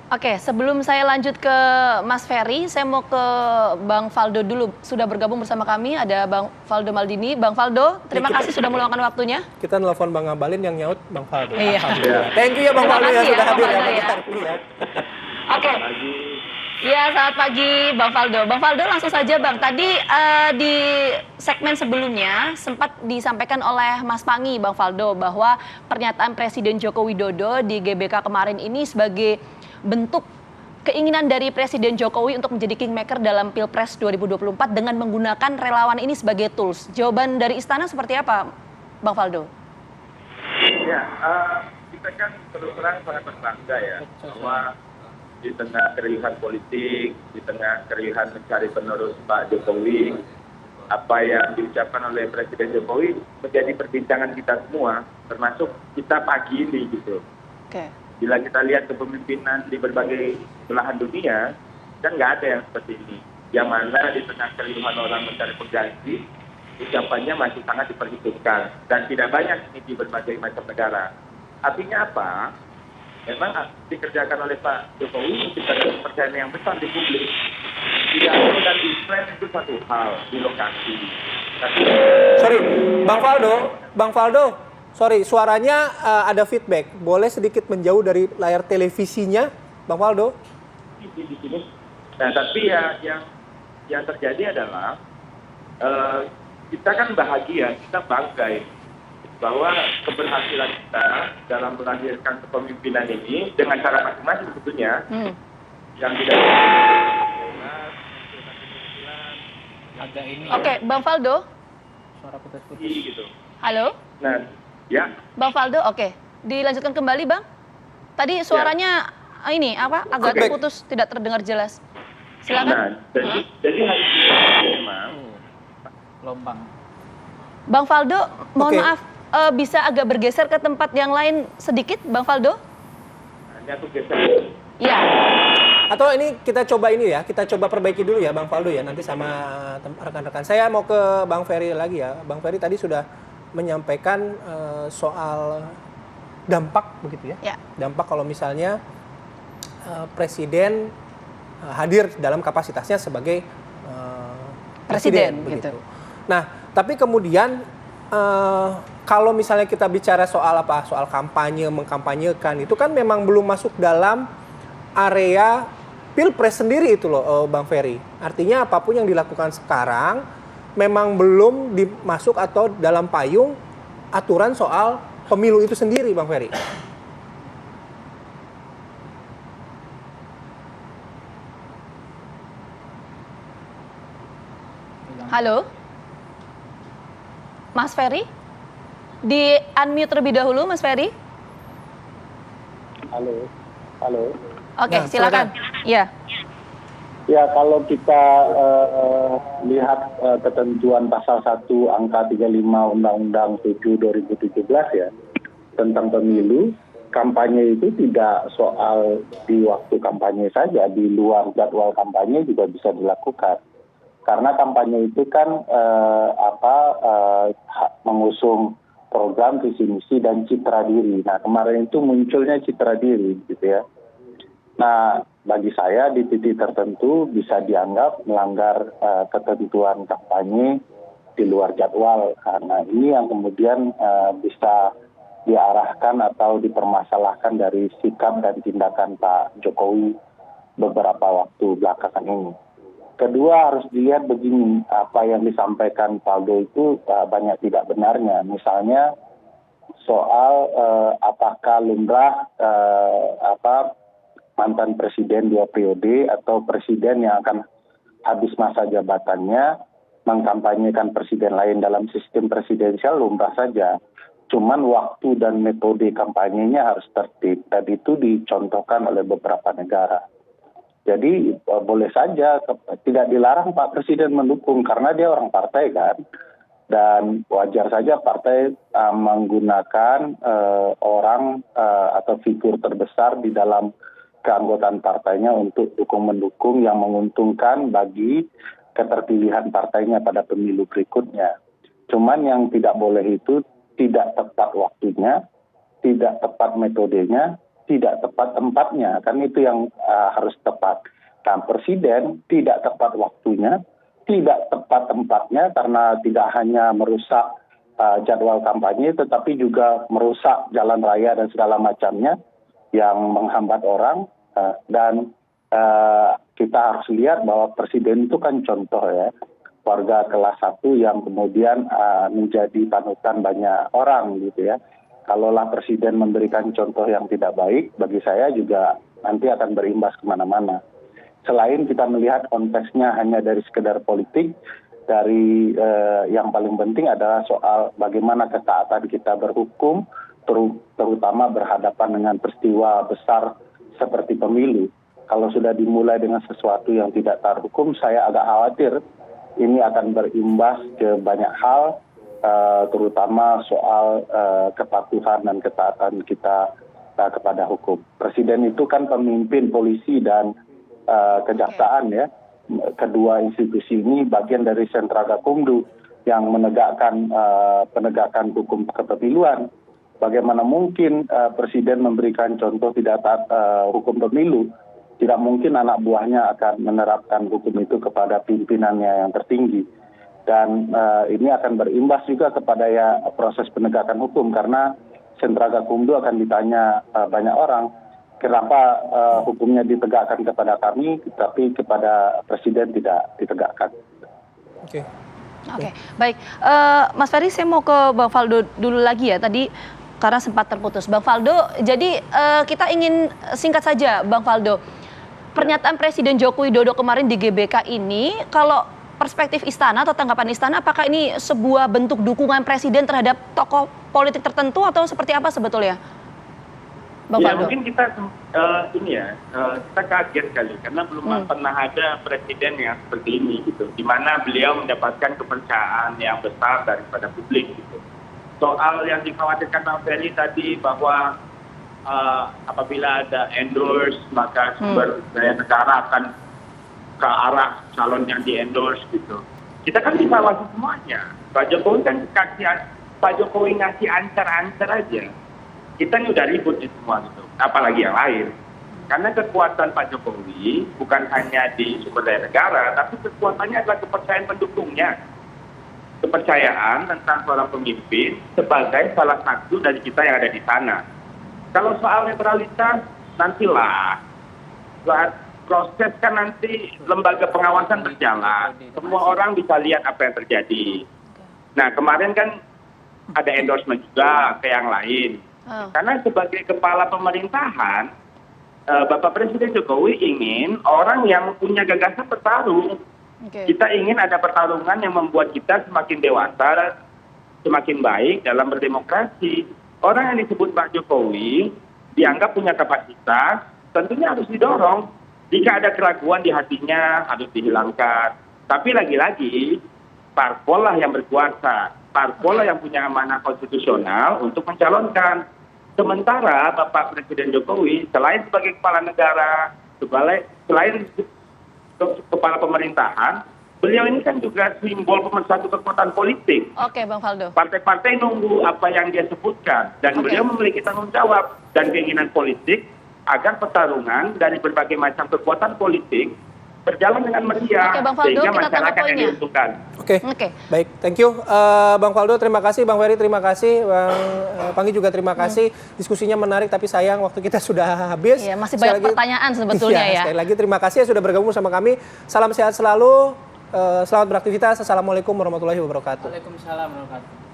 Oke, sebelum saya lanjut ke Mas Ferry, saya mau ke Bang Faldo dulu. Sudah bergabung bersama kami, ada Bang Faldo Maldini. Bang Faldo, terima kasih sudah meluangkan waktunya. Kita nelfon Bang Ngabalin, yang nyaut Bang Faldo. Iya. Alhamdulillah. Thank you ya Bang Terima Faldo ya kasih ya, sudah Bang hadir ya Faldo pagi ya. hari ini ya. Oke. Ya, selamat pagi Bang Faldo. Bang Faldo, langsung saja Bang. Tadi di segmen sebelumnya sempat disampaikan oleh Mas Pangi, Bang Faldo, bahwa pernyataan Presiden Joko Widodo di GBK kemarin ini sebagai bentuk keinginan dari Presiden Jokowi untuk menjadi kingmaker dalam Pilpres 2024 dengan menggunakan relawan ini sebagai tools. Jawaban dari Istana seperti apa, Bang Faldo? Ya, kita kan terus terang sangat berbangga ya, bahwa di tengah keriuhan politik, di tengah keriuhan mencari penerus Pak Jokowi, apa yang diucapkan oleh Presiden Jokowi menjadi perbincangan kita semua, termasuk kita pagi ini gitu. Oke. Bila kita lihat kepemimpinan di berbagai belahan dunia, kan nggak ada yang seperti ini. Yang mana di tengah keriuhan orang mencari pengganti, ucapannya masih sangat diperhitungkan. Dan tidak banyak ini di berbagai macam negara. Artinya apa? Memang dikerjakan oleh Pak Jokowi menciptakan kepercayaan yang besar di publik. Pidato dan iklan itu satu hal di lokasi. Tapi, Sorry, Bang Faldo, sorry, suaranya ada feedback. Boleh sedikit menjauh dari layar televisinya, Bang Faldo? di sini. Nah, tapi ya yang terjadi adalah kita kan bahagia, kita bangga ya, bahwa keberhasilan kita dalam melahirkan kepemimpinan ini dengan cara masing-masing tentunya, yang tidak agak ini Oke, Bang Faldo. suara putus-putus. gitu. Halo, Nah, ya. Bang Faldo. Oke, dilanjutkan kembali, Bang. Tadi suaranya ini apa? Agak Oke. terputus, tidak terdengar jelas. Silakan. Nah, jadi hari ini memang Lompang. Bang Faldo, mohon Oke. maaf, bisa agak bergeser ke tempat yang lain sedikit, Bang Faldo? hanya tuh geser. Ya. Atau ini kita coba ini ya, kita coba perbaiki dulu ya Bang Faldo ya, nanti sama rekan-rekan. Saya mau ke Bang Ferry lagi ya. Bang Ferry tadi sudah menyampaikan soal dampak begitu ya. Ya. Dampak kalau misalnya Presiden hadir dalam kapasitasnya sebagai Presiden, begitu. gitu. Nah, tapi kemudian kalau misalnya kita bicara soal apa? Soal kampanye, mengkampanyekan, itu kan memang belum masuk dalam area Pilpres sendiri itu loh, Bang Ferry. Artinya apapun yang dilakukan sekarang memang belum dimasuk atau dalam payung aturan soal pemilu itu sendiri, Bang Ferry. Halo? Mas Ferry? Di unmute terlebih dahulu, Mas Ferry. Halo. Oke, Nah, silakan. Ya. Ya, kalau kita lihat ketentuan pasal 1 angka 35 Undang-Undang 7 2017 ya, tentang pemilu, kampanye itu tidak soal di waktu kampanye saja, di luar jadwal kampanye juga bisa dilakukan. Karena kampanye itu kan mengusung program, visi misi dan citra diri. Nah, kemarin itu munculnya citra diri gitu ya. Nah, bagi saya di titik tertentu bisa dianggap melanggar ketentuan kampanye di luar jadwal. Nah, ini yang kemudian bisa diarahkan atau dipermasalahkan dari sikap dan tindakan Pak Jokowi beberapa waktu belakangan ini. Kedua, harus dilihat begini, apa yang disampaikan Faldo itu banyak tidak benarnya. Misalnya soal apakah lumrah mantan presiden 2 periode atau presiden yang akan habis masa jabatannya mengkampanyekan presiden lain dalam sistem presidensial lumrah saja. Cuman waktu dan metode kampanyenya harus tertib, dan itu dicontohkan oleh beberapa negara. Jadi boleh saja, tidak dilarang Pak Presiden mendukung karena dia orang partai kan. Dan wajar saja partai menggunakan orang atau figur terbesar di dalam keanggotaan partainya untuk mendukung yang menguntungkan bagi keterpilihan partainya pada pemilu berikutnya. Cuman yang tidak boleh itu tidak tepat waktunya, tidak tepat metodenya, tidak tepat tempatnya, kan itu yang harus tepat. Nah, presiden tidak tepat waktunya, tidak tepat tempatnya karena tidak hanya merusak jadwal kampanye, tetapi juga merusak jalan raya dan segala macamnya yang menghambat orang. Dan kita harus lihat bahwa presiden itu kan contoh ya, warga kelas 1 yang kemudian menjadi panutan banyak orang gitu ya. Kalaulah presiden memberikan contoh yang tidak baik, bagi saya juga nanti akan berimbas kemana-mana. Selain kita melihat konteksnya hanya dari sekedar politik, dari yang paling penting adalah soal bagaimana ketaatan kita berhukum, terutama berhadapan dengan peristiwa besar seperti pemilu. Kalau sudah dimulai dengan sesuatu yang tidak terhukum, saya agak khawatir ini akan berimbas ke banyak hal, terutama soal kepatuhan dan ketaatan kita kepada hukum. Presiden itu kan pemimpin polisi dan kejaksaan ya. Kedua institusi ini bagian dari Sentragakumdu yang menegakkan penegakan hukum kepemiluan. Bagaimana mungkin presiden memberikan contoh tidak taat hukum pemilu? Tidak mungkin anak buahnya akan menerapkan hukum itu kepada pimpinannya yang tertinggi. Dan ini akan berimbas juga kepada ya proses penegakan hukum, karena Sentragakumdu akan ditanya banyak orang, kenapa hukumnya ditegakkan kepada kami, tapi kepada presiden tidak ditegakkan. Oke. Oke, baik. Mas Ferry, saya mau ke Bang Faldo dulu lagi ya, tadi karena sempat terputus. Bang Faldo, jadi kita ingin singkat saja, Bang Faldo. Pernyataan Presiden Joko Widodo kemarin di GBK ini, kalau perspektif istana atau tanggapan istana, apakah ini sebuah bentuk dukungan presiden terhadap tokoh politik tertentu atau seperti apa sebetulnya? Bang Ya Faldo. mungkin kita kita kaget kali karena belum pernah ada presiden yang seperti ini gitu, di mana beliau mendapatkan kepercayaan yang besar daripada publik gitu. Soal yang dikhawatirkan Bang Ferry tadi bahwa apabila ada endorse maka sumber daya negara akan ke arah calon yang di endorse gitu. Kita kan bisa awasi semuanya. Pak Jokowi kan Pak Jokowi ngasih ancar-ancar aja. Kita ini udah ribut di semua gitu, apalagi yang lain. Karena kekuatan Pak Jokowi bukan hanya di sumber daya negara, tapi kekuatannya adalah kepercayaan pendukungnya. Kepercayaan tentang seorang pemimpin sebagai salah satu dari kita yang ada di sana. Kalau soal netralitas, nantilah. Saat proses kan nanti lembaga pengawasan berjalan. Semua orang bisa lihat apa yang terjadi. Nah, kemarin kan ada endorsement juga ke yang lain. Karena sebagai kepala pemerintahan, Bapak Presiden Jokowi ingin orang yang punya gagasan bertarung. Kita ingin ada pertarungan yang membuat kita semakin dewasa, semakin baik dalam berdemokrasi. Orang yang disebut Pak Jokowi dianggap punya kapasitas, tentunya harus didorong. Jika ada keraguan di hatinya, harus dihilangkan. Tapi lagi-lagi, parpol lah yang berkuasa. Parpol lah yang punya amanah konstitusional untuk mencalonkan. Sementara Bapak Presiden Jokowi, selain sebagai kepala negara, selain kepala pemerintahan, beliau ini kan juga simbol pemersatu kekuatan politik. Oke, Bang Faldo. Partai-partai nunggu apa yang dia sebutkan. Dan beliau memiliki tanggung jawab dan keinginan politik agar pertarungan dari berbagai macam kekuatan politik berjalan dengan meriah. Oke, Bang Faldo, sehingga kita tangkap masyarakat yang poinnya. diuntungkan. Oke. Baik, thank you Bang Faldo, terima kasih. Bang Ferry, terima kasih. Bang Panggi juga terima kasih. Diskusinya menarik, tapi sayang waktu kita sudah habis. Iya, masih Sekali banyak pertanyaan sebetulnya ya. Sekali lagi terima kasih sudah bergabung sama kami. Salam sehat selalu. Selamat beraktivitas. Assalamualaikum warahmatullahi wabarakatuh. Waalaikumsalam warahmatullahi wabarakatuh.